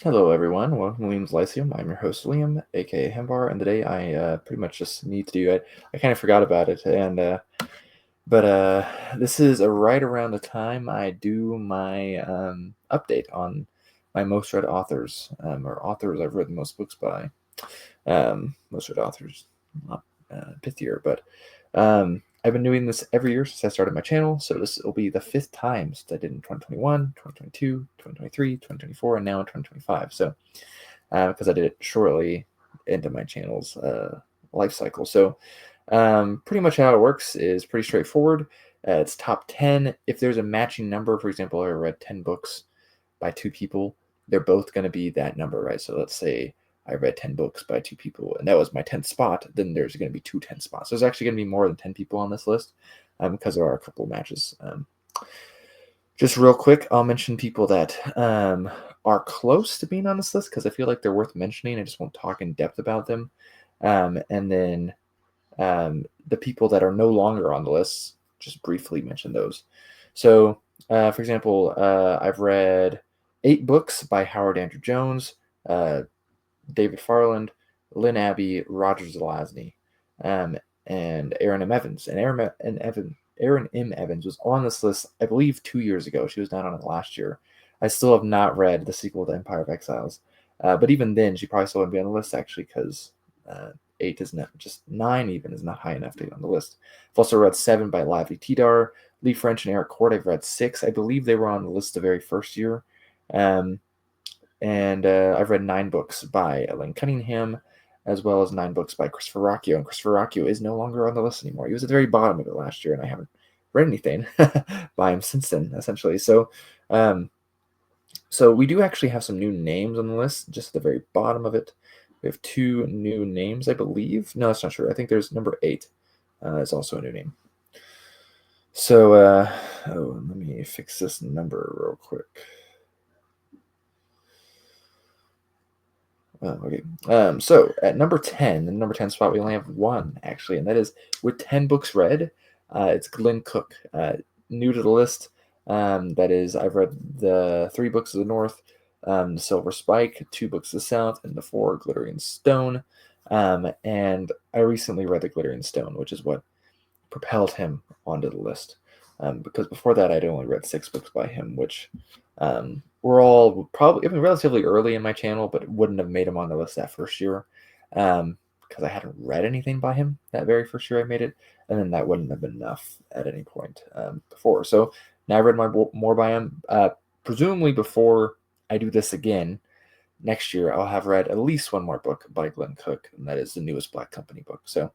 Hello, everyone. Welcome to Liam's Lyceum. I'm your host, Liam, aka Hembar, and today I pretty much just need to do it. I kind of forgot about it, but this is right around the time I do my update on my most read authors, or authors I've read the most books by. Most read authors, not pithier, but I've been doing this every year since I started my channel, so this will be the fifth time since I did in 2021, 2022, 2023, 2024, and now in 2025. So because I did it shortly into my channel's life cycle. So pretty much how it works is pretty straightforward. It's top 10. If there's a matching number, for example, I read 10 books by two people, they're both going to be that number, right? So let's say I read 10 books by two people, and that was my 10th spot, then there's going to be two 10 spots. There's actually going to be more than 10 people on this list because there are a couple of matches. Just real quick, I'll mention people that are close to being on this list because I feel like they're worth mentioning. I just won't talk in depth about them. And then the people that are no longer on the list, just briefly mention those. So, for example, I've read 8 books by Howard Andrew Jones, David Farland, Lynn Abbey, Roger Zelazny, um, and Aaron M. Evans. And Aaron M. Evans was on this list, I believe, 2 years ago. She was not on it last year. I still have not read the sequel to Empire of Exiles. But even then, she probably still wouldn't be on the list, actually, because 8 is not, just 9 even is not high enough to get on the list. I've also read 7 by Lavie Tidar, Lee French, and Eric Cord. I've read 6. I believe they were on the list the very first year. And I've read 9 books by Elaine Cunningham, as well as 9 books by Christopher Rocchio. And Christopher Rocchio is no longer on the list anymore. He was at the very bottom of it last year, and I haven't read anything by him since then, essentially. So we do actually have some new names on the list, just at the very bottom of it. We have 2 new names, I believe. No, that's not true. I think there's number 8 is also a new name. So, let me fix this number real quick. Okay. So at number 10, the number 10 spot, we only have one actually, and that is with 10 books read. It's Glenn Cook, new to the list. That is, I've read the 3 books of the North, the Silver Spike, 2 books of the South, and the 4 Glittering Stone. And I recently read the Glittering Stone, which is what propelled him onto the list. Because before that, I'd only read 6 books by him, which were all probably even relatively early in my channel, but wouldn't have made him on the list that first year because I hadn't read anything by him that very first year I made it, and then that wouldn't have been enough at any point before. So now I read more by him. Presumably before I do this again next year, I'll have read at least one more book by Glenn Cook, and that is the newest Black Company book. So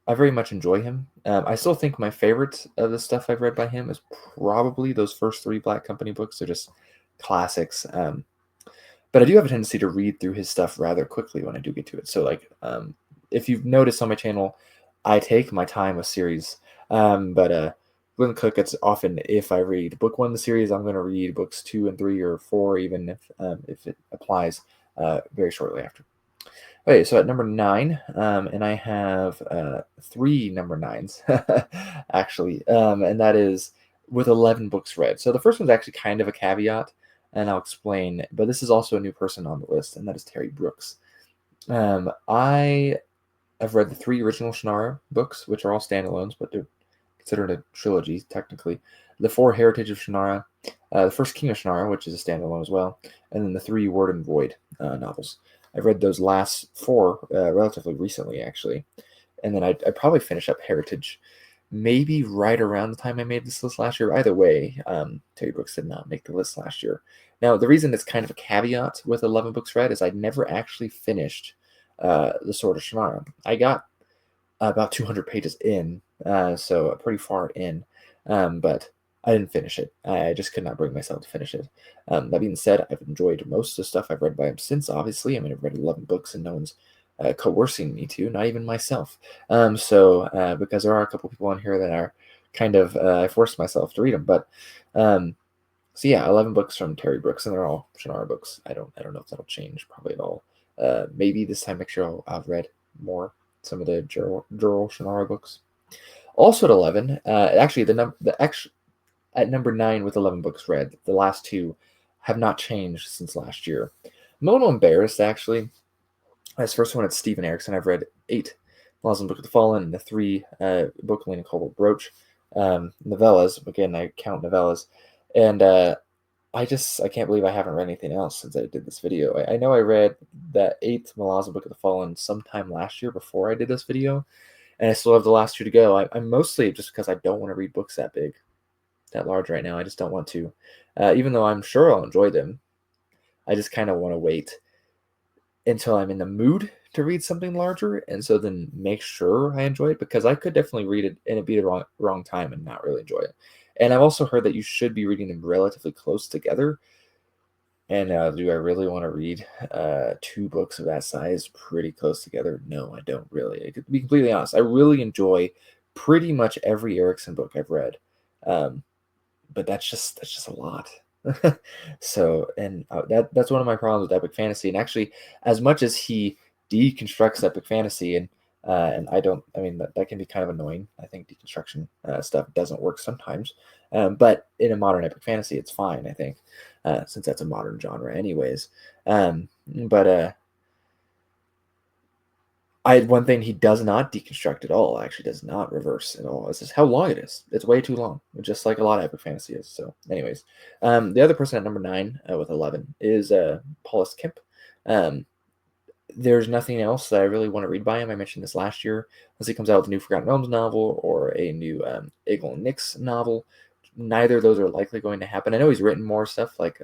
I very much enjoy him. I still think my favorite of the stuff I've read by him is probably those first 3 Black Company books. They're just classics. But I do have a tendency to read through his stuff rather quickly when I do get to it. So, like, if you've noticed on my channel, I take my time with series. But Glenn Cook, it's often if I read book 1 of the series, I'm going to read books 2 and 3 or 4, even if it applies very shortly after. Okay, so at number 9, and I have 3 number 9s, actually, and that is with 11 books read. So the first one's actually kind of a caveat, and I'll explain, but this is also a new person on the list, and that is Terry Brooks. I have read the 3 original Shannara books, which are all standalones, but they're considered a trilogy, technically. The 4 Heritage of Shannara, the first King of Shannara, which is a standalone as well, and then the 3 Word and Void novels. I've read those last 4 relatively recently, actually. And then I'd probably finish up Heritage maybe right around the time I made this list last year. Either way, Terry Brooks did not make the list last year. Now, the reason it's kind of a caveat with 11 books read is I never actually finished The Sword of Shannara. I got about 200 pages in, so pretty far in, but I didn't finish it. I just could not bring myself to finish it. That being said, I've enjoyed most of the stuff I've read by him since, obviously. I mean, I've read 11 books and no one's coercing me to, not even myself. Because there are a couple people on here that are kind of, I forced myself to read them. But, so yeah, 11 books from Terry Brooks, and they're all Shannara books. I don't know if that'll change probably at all. Maybe this time next year I've read more, some of the Joral Shannara books. Also at 11, actually at number 9 with 11 books read, the last 2 have not changed since last year. I'm a little embarrassed, actually. This first one, it's Stephen Erickson. I've read 8 Muslim Book of the Fallen and the 3 Book of Lena Cobalt Brooch novellas. Again, I count novellas. And I can't believe I haven't read anything else since I did this video. I know I read that 8th Malazan Book of the Fallen sometime last year before I did this video, and I still have the last 2 to go. I'm mostly just because I don't want to read books that big, that large right now. I just don't want to. Even though I'm sure I'll enjoy them, I just kind of want to wait until I'm in the mood to read something larger, and so then make sure I enjoy it, because I could definitely read it and it be the wrong time and not really enjoy it. And I've also heard that you should be reading them relatively close together. And do I really want to read 2 books of that size pretty close together? No, I don't really. To be completely honest, I really enjoy pretty much every Erickson book I've read, but that's just a lot. So, and that's one of my problems with epic fantasy. And actually, as much as he deconstructs epic fantasy, and I mean that can be kind of annoying. I think deconstruction stuff doesn't work sometimes, but in a modern epic fantasy, it's fine. I think, since that's a modern genre, anyways. But one thing he does not deconstruct at all, actually does not reverse at all, is just how long it is. It's way too long, just like a lot of epic fantasy is. So, anyways, the other person at number 9 with 11 is Paulus Kemp. There's nothing else that I really want to read by him. I mentioned this last year. Unless he comes out with a new Forgotten Realms novel or a new Eagle and Nix novel. Neither of those are likely going to happen. I know he's written more stuff like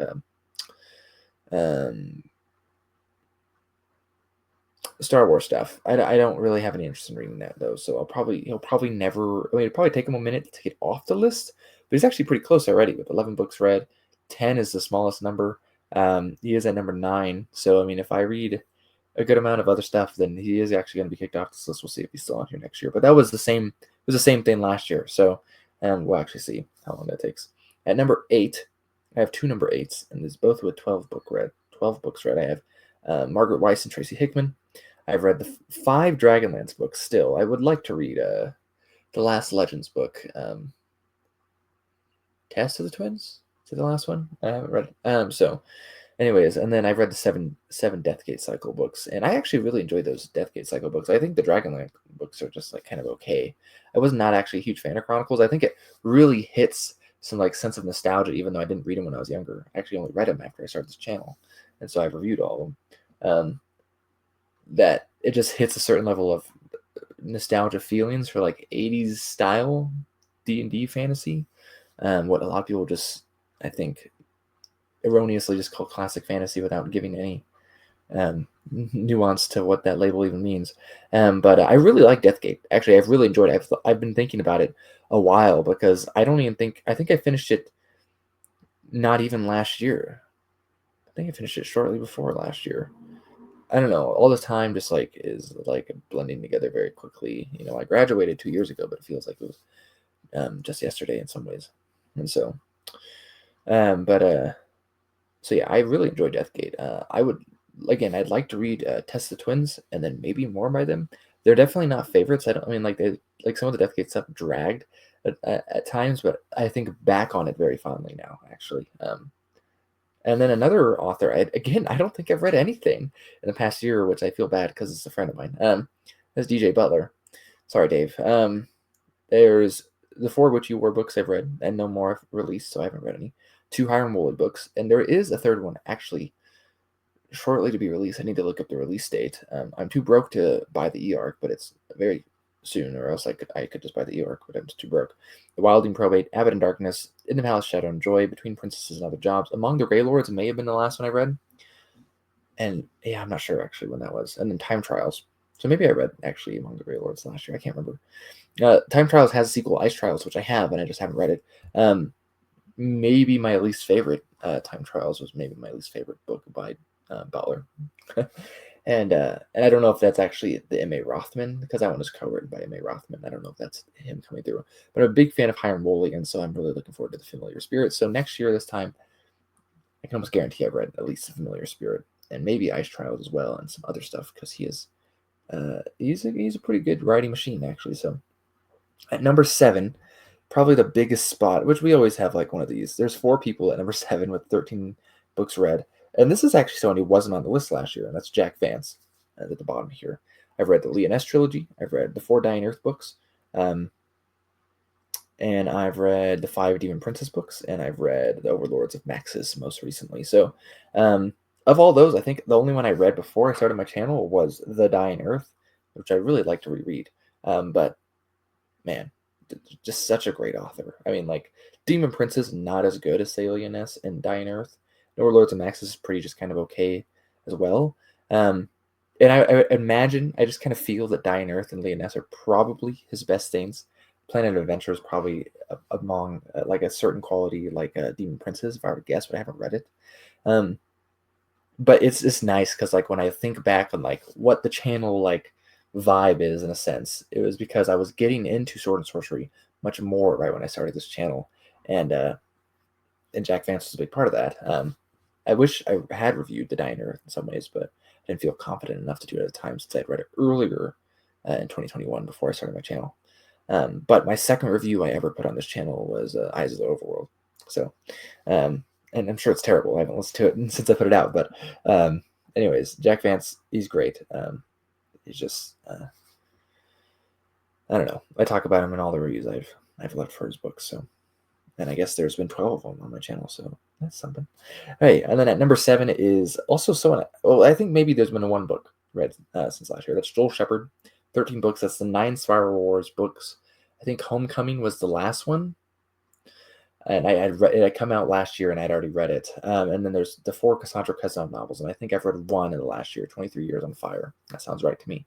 Star Wars stuff. I don't really have any interest in reading that, though. So he'll probably never. I mean, it'll probably take him a minute to get off the list, but he's actually pretty close already with 11 books read. 10 is the smallest number. He is at number 9. So I mean, if I read a good amount of other stuff, then he is actually going to be kicked off this list. We'll see if he's still on here next year. But that was the same. It was the same thing last year. So we'll actually see how long that takes. At number 8, I have 2 number 8s, and there's both with 12 books read. I have Margaret Weiss and Tracy Hickman. I've read the 5 Dragonlance books still. I would like to read the last Legends book. Test of the Twins? Is it the last one? I haven't read it. So, anyways, and then I've read the seven Deathgate Cycle books, and I actually really enjoyed those Deathgate Cycle books. I think the Dragonlance books are just like kind of okay. I was not actually a huge fan of Chronicles. I think it really hits some like sense of nostalgia, even though I didn't read them when I was younger. I actually only read them after I started this channel, and so I've reviewed all of them. That it just hits a certain level of nostalgia feelings for like 80s style D&D fantasy. What a lot of people just, I think, erroneously just call classic fantasy without giving any nuance to what that label even means. But I really like Deathgate. Actually, I've really enjoyed it. I've been thinking about it a while, because I think I finished it not even last year. I think I finished it shortly before last year. I don't know. All the time just like is like blending together very quickly. You know, I graduated 2 years ago, but it feels like it was just yesterday in some ways. And so, so yeah, I really enjoyed Deathgate. I'd like to read Test of the Twins and then maybe more by them. They're definitely not favorites. Like some of the Deathgate stuff dragged at times, but I think back on it very fondly now, actually. And then another author, I don't think I've read anything in the past year, which I feel bad because it's a friend of mine. That's DJ Butler. Sorry, Dave. There's the 4 Witchy War books I've read, and no more released, so I haven't read any. 2 Hiram Woolley books, and there is a 3rd one actually shortly to be released. I need to look up the release date. I'm too broke to buy the e-arc, but it's very soon, or else I could just buy the e-arc, but I'm just too broke. The Wilding Probate, Abbott in Darkness, In the Palace, Shadow and Joy, Between Princesses and Other Jobs, Among the Grey Lords may have been the last one I read. And yeah, I'm not sure actually when that was. And then Time Trials. So maybe I read actually Among the Grey Lords last year. I can't remember. Time Trials has a sequel, Ice Trials, which I have, and I just haven't read it. Maybe my least favorite Time Trials was maybe my least favorite book by Butler. And I don't know if that's actually the M.A. Rothman, because that one is co-written by M.A. Rothman. I don't know if that's him coming through. But I'm a big fan of Hiram Woolley, and so I'm really looking forward to The Familiar Spirit. So next year, this time, I can almost guarantee I've read at least The Familiar Spirit, and maybe Ice Trials as well, and some other stuff, because he's a pretty good writing machine, actually. So at number 7, probably the biggest spot, which we always have like one of these. There's 4 people at number 7 with 13 books read, and this is actually someone who wasn't on the list last year, and that's Jack Vance at the bottom here. I've read the Leon S trilogy. I've read the 4 Dying Earth books. And I've read the 5 Demon Princess books, and I've read the Overlords of Maxis most recently. So, of all those, I think the only one I read before I started my channel was The Dying Earth, which I really like to reread. But, man, just such a great author. I mean, like, Demon Princess, not as good as, say, Leon S and Dying Earth. Overlords of Maxis is pretty just kind of okay as well. And I imagine, I just kind of feel that Dying Earth and Leon S are probably his best things. Planet of Adventure is probably among like a certain quality, like Demon Princess, if I were to guess, but I haven't read it. But it's nice because like when I think back on like what the channel like vibe is in a sense, it was because I was getting into Sword and Sorcery much more right when I started this channel, and Jack Vance was a big part of that. I wish I had reviewed The Dying Earth in some ways, but I didn't feel confident enough to do it at the time since I'd read it earlier in 2021 before I started my channel. But my second review I ever put on this channel was Eyes of the Overworld. So, and I'm sure it's terrible. I haven't listened to it since I put it out. But anyways, Jack Vance, he's great. He's just, I don't know. I talk about him in all the reviews I've left for his books. So, and I guess there's been 12 of them on my channel. So that's something. Hey, and then at number 7 is also someone. Well, I think maybe there's been one book read since last year. That's Joel Shepherd. 13 books. That's the 9 Spiral Wars books. I think Homecoming was the last one, and I had read it. Had come out last year, and I'd already read it. And then there's the 4 Cassandra Cassam novels, and I think I've read one in the last year. 23 Years on Fire. That sounds right to me.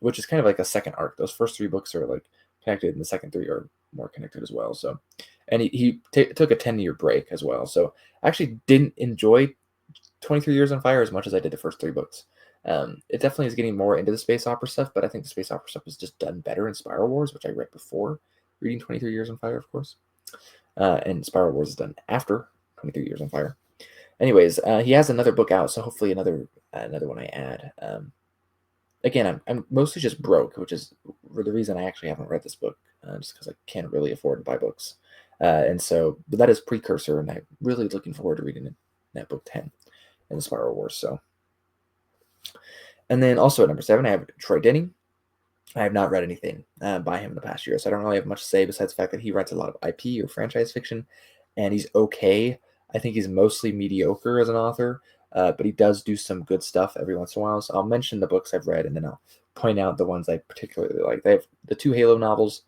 Which is kind of like a second arc. Those first 3 books are like connected, and the second 3 are more connected as well. So, and he took a 10-year break as well. So I actually didn't enjoy 23 Years on Fire as much as I did the first 3 books. It definitely is getting more into the space opera stuff, but I think the space opera stuff is just done better in Spiral Wars, which I read before reading 23 Years on Fire, of course. And Spiral Wars is done after 23 Years on Fire. Anyways, he has another book out, so hopefully another one I add. Again, I'm mostly just broke, which is the reason I actually haven't read this book, just because I can't really afford to buy books. And so, but that is Precursor, and I'm really looking forward to reading that book 10 in the Spiral Wars. So. And then also at number 7, I have Troy Denning. I have not read anything by him in the past year, so I don't really have much to say besides the fact that he writes a lot of IP or franchise fiction, and he's okay. I think he's mostly mediocre as an author, but he does do some good stuff every once in a while. So I'll mention the books I've read, and then I'll point out the ones I particularly like. They have the 2 Halo novels,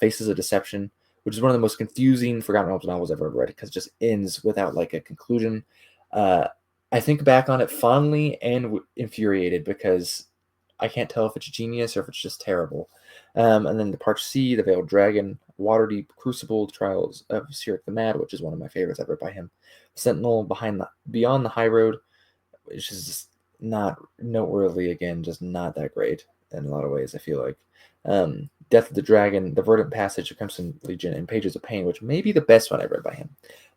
Faces of Deception, which is one of the most confusing Forgotten Realms novels I've ever read because it just ends without like a conclusion. I think back on it fondly and infuriated because I can't tell if it's genius or if it's just terrible. And then the Parched Sea, The Veiled Dragon, Waterdeep, Crucible, Trials of Sirik the Mad, which is one of my favorites I've read by him. Sentinel, Beyond the High Road, which is just not noteworthy, again, just not that great in a lot of ways, I feel like. Death of the Dragon, The Verdant Passage of Crimson Legion, and Pages of Pain, which may be the best one I've read by him.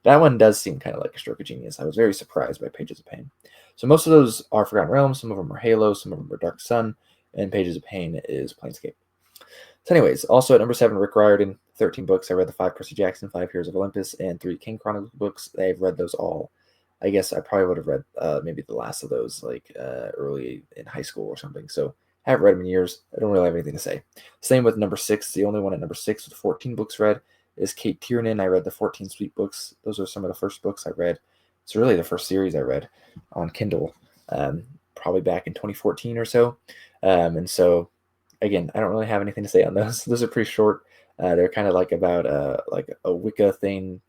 That one does seem kind of like a stroke of genius. I was very surprised by Pages of Pain. So most of those are Forgotten Realms, some of them are Halo, some of them are Dark Sun, and Pages of Pain is Planescape. So anyways, also at number 7, Rick Riordan, 13 books. I read the 5 Percy Jackson, 5 Heroes of Olympus, and 3 King Chronicles books. I've read those all. I guess I probably would have read maybe the last of those like early in high school or something. So I haven't read them in years. I don't really have anything to say. Same with number 6. The only one at number 6 with 14 books read is Kate Tiernan. I read the 14 Sweet books. Those are some of the first books I read. It's really the first series I read on Kindle, probably back in 2014 or so. And so, again, I don't really have anything to say on those. Those are pretty short. They're kind of like about like a Wicca thing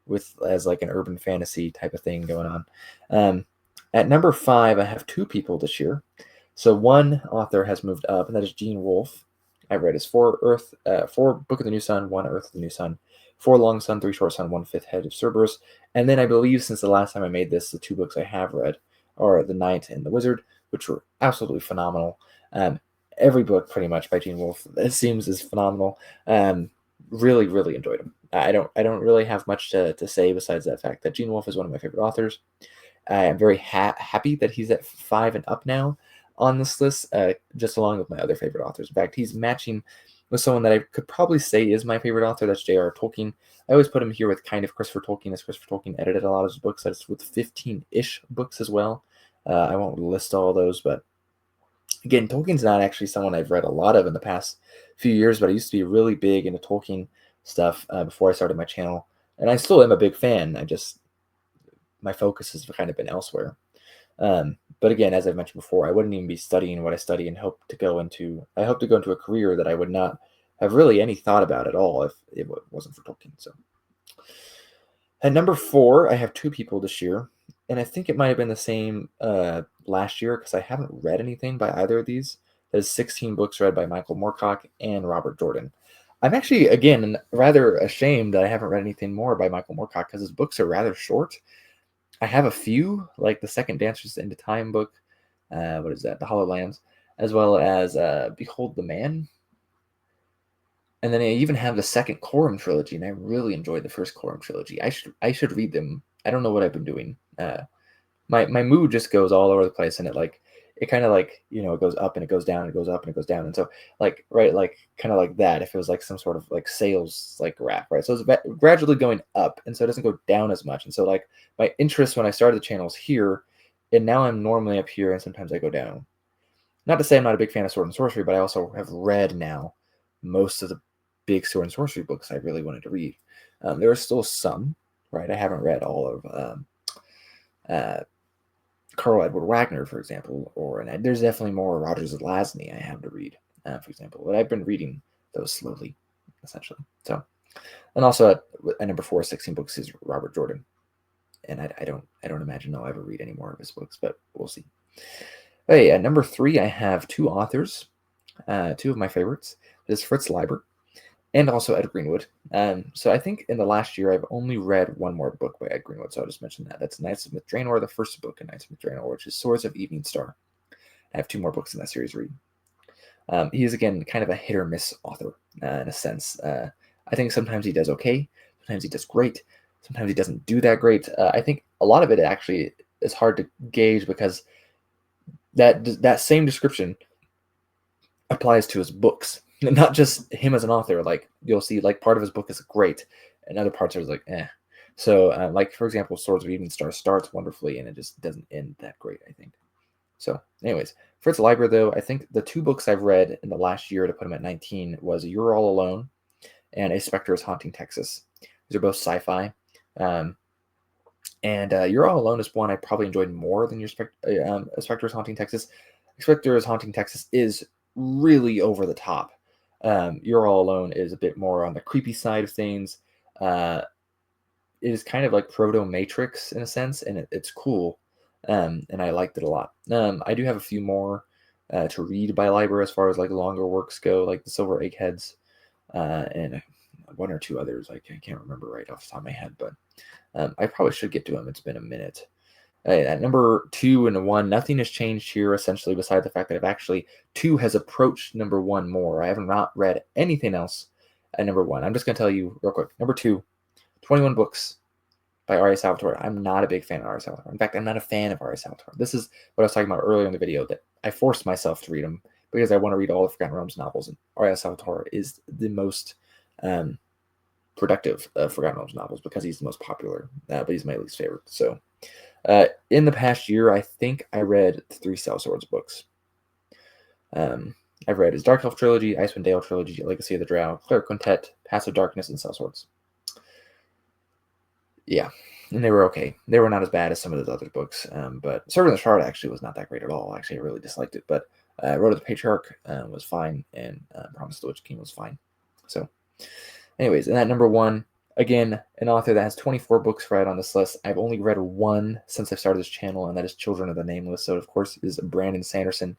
with as like an urban fantasy type of thing going on. At number 5, I have 2 people this year. So one author has moved up, and that is Gene Wolfe. I read his 4 Book of the New Sun, 1 Earth of the New Sun, 4 Long Sun, 3 Short Sun, 1 Fifth Head of Cerberus. And then I believe since the last time I made this, the 2 books I have read are The Knight and The Wizard, which were absolutely phenomenal. Every book pretty much by Gene Wolfe, it seems, is phenomenal. Really, really enjoyed them. I don't really have much to say besides that fact that Gene Wolfe is one of my favorite authors. I am very happy that he's at 5 and up now on this list, just along with my other favorite authors. In fact, he's matching with someone that I could probably say is my favorite author. That's J.R. Tolkien. I always put him here with kind of Christopher Tolkien, as Christopher Tolkien edited a lot of his books. That's with 15-ish books as well. I won't list all those, but again, Tolkien's not actually someone I've read a lot of in the past few years, but I used to be really big into Tolkien stuff before I started my channel, and I still am a big fan. My focus has kind of been elsewhere. But again, as I've mentioned before, I wouldn't even be studying what I study and hope to go into a career that I would not have really any thought about at all if it wasn't for Tolkien. So at number 4, I have 2 people this year, and I think it might have been the same last year because I haven't read anything by either of these. There's 16 books read by Michael Moorcock and Robert Jordan. I'm actually, again, rather ashamed that I haven't read anything more by Michael Moorcock because his books are rather short. I have a few, like the second Dancers into Time book, what is that, The Hollow Lands, as well as Behold the Man. And then I even have the second Corum trilogy, and I really enjoyed the first Corum trilogy. I should read them. I don't know what I've been doing. My mood just goes all over the place, and it kind of like, it goes up and it goes down, and it goes up and it goes down, and so like kind of like that. If it was like some sort of like sales like graph, right? So it's gradually going up, and so it doesn't go down as much. And so like my interest when I started the channel is here, and now I'm normally up here, and sometimes I go down. Not to say I'm not a big fan of Sword and Sorcery, but I also have read now most of the big Sword and Sorcery books I really wanted to read. There are still some, right? I haven't read all of Karl Edward Wagner, for example, and there's definitely more Rogers of Lasny I have to read, for example. But I've been reading those slowly, essentially. So, and also at number 4, 16 books is Robert Jordan, and I don't imagine I'll ever read any more of his books, but we'll see. Hey, at number 3, I have 2 authors, 2 of my favorites. This is Fritz Leiber and also Ed Greenwood. So I think in the last year, I've only read one more book by Ed Greenwood, so I'll just mention that. That's Knights of Myth-Drannor, the first book in Knights of Myth-Drannor, which is Swords of Evening Star. I have 2 more books in that series to read. He is, again, kind of a hit-or-miss author in a sense. I think sometimes he does okay, sometimes he does great, sometimes he doesn't do that great. I think a lot of it actually is hard to gauge because that same description applies to his books. Not just him as an author. Like you'll see, like part of his book is great, and other parts are like, eh. So, like for example, Swords of Evening Star starts wonderfully, and it just doesn't end that great, I think. So, anyways, Fritz Leiber, though, I think the 2 books I've read in the last year to put him at 19 was You're All Alone and A Spectre is Haunting Texas. These are both sci-fi. And You're All Alone is one I probably enjoyed more than A Spectre is Haunting Texas. A Spectre is Haunting Texas is really over the top. You're All Alone is a bit more on the creepy side of things. It is kind of like Proto Matrix in a sense, and it's cool, and I liked it a lot. I do have a few more to read by Leiber as far as like longer works go, like The Silver Eggheads, and 1 or 2 others. I can't remember right off the top of my head, but I probably should get to them. It's been a minute. At number 2 and 1, nothing has changed here, essentially, beside the fact that 2 has approached number 1 more. I have not read anything else at number 1. I'm just going to tell you real quick. Number 2, 21 books by R.A. Salvatore. I'm not a big fan of R.A. Salvatore. In fact, I'm not a fan of R.A. Salvatore. This is what I was talking about earlier in the video, that I forced myself to read them because I want to read all the Forgotten Realms novels, and R.A. Salvatore is the most productive of Forgotten Realms novels because he's the most popular, but he's my least favorite. So, in the past year, I think I read 3 Sellswords books. I've read his Dark Elf trilogy, Icewind Dale trilogy, Legacy of the Drow, Cleric Quintet, Paths of Darkness, and Sellswords. Yeah, and they were okay. They were not as bad as some of those other books, but Servant of the Shard actually was not that great at all. Actually, I really disliked it, but Road of the Patriarch was fine, and Promise of the Witch King was fine. So, anyways, and at number 1, again, an author that has 24 books read on this list. I've only read 1 since I started this channel, and that is Children of the Nameless. So, of course, is Brandon Sanderson.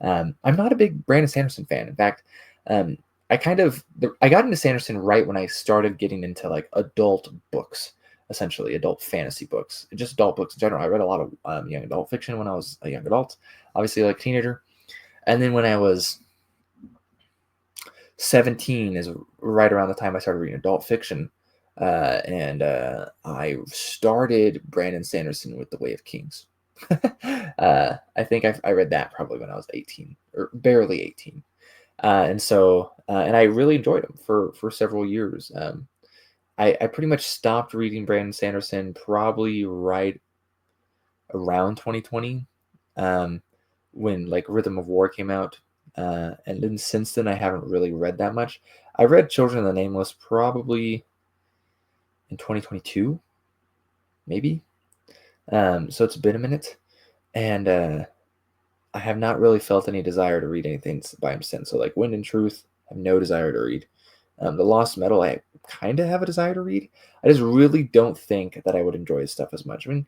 I'm not a big Brandon Sanderson fan. In fact, I got into Sanderson right when I started getting into like adult books, essentially adult fantasy books, just adult books in general. I read a lot of young adult fiction when I was a young adult, obviously like teenager, and then when I was 17 is right around the time I started reading adult fiction, and I started Brandon Sanderson with The Way of Kings. I think I read that probably when I was 18 or barely 18. And I really enjoyed him for several years. I pretty much stopped reading Brandon Sanderson probably right around 2020, um, when like Rhythm of War came out, and then since then I haven't really read that much. I read Children of the Nameless probably in 2022, maybe. So it's been a minute, and I have not really felt any desire to read anything by him since. So like Wind and Truth, I have no desire to read. The Lost Metal, I kind of have a desire to read. I just really don't think that I would enjoy his stuff as much. I mean,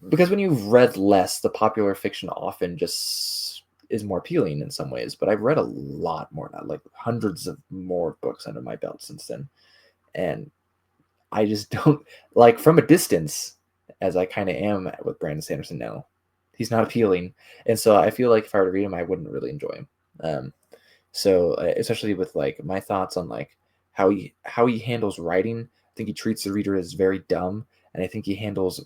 because when you've read less, the popular fiction often just is more appealing in some ways. But I've read a lot more now, like hundreds of more books under my belt since then, and I just don't like from a distance, as I kind of am with Brandon Sanderson now. He's not appealing, and so I feel like if I were to read him, I wouldn't really enjoy him. Especially with like my thoughts on like how he handles writing, I think he treats the reader as very dumb, and I think he handles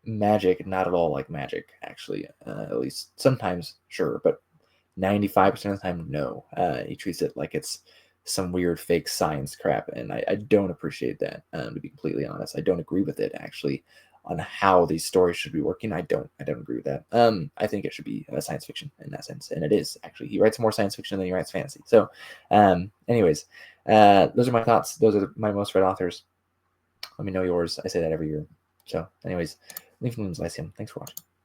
magic not at all like magic. Actually, at least sometimes, sure, but 95% of the time, no. He treats it like it's some weird fake science crap, and I don't appreciate that. To be completely honest, I don't agree with it actually on how these stories should be working. I don't agree with that. I think it should be science fiction in that sense, and it is actually. He writes more science fiction than he writes fantasy. So, anyways, those are my thoughts. Those are my most read authors. Let me know yours. I say that every year. So, anyways, leave me Elysium. Thanks for watching.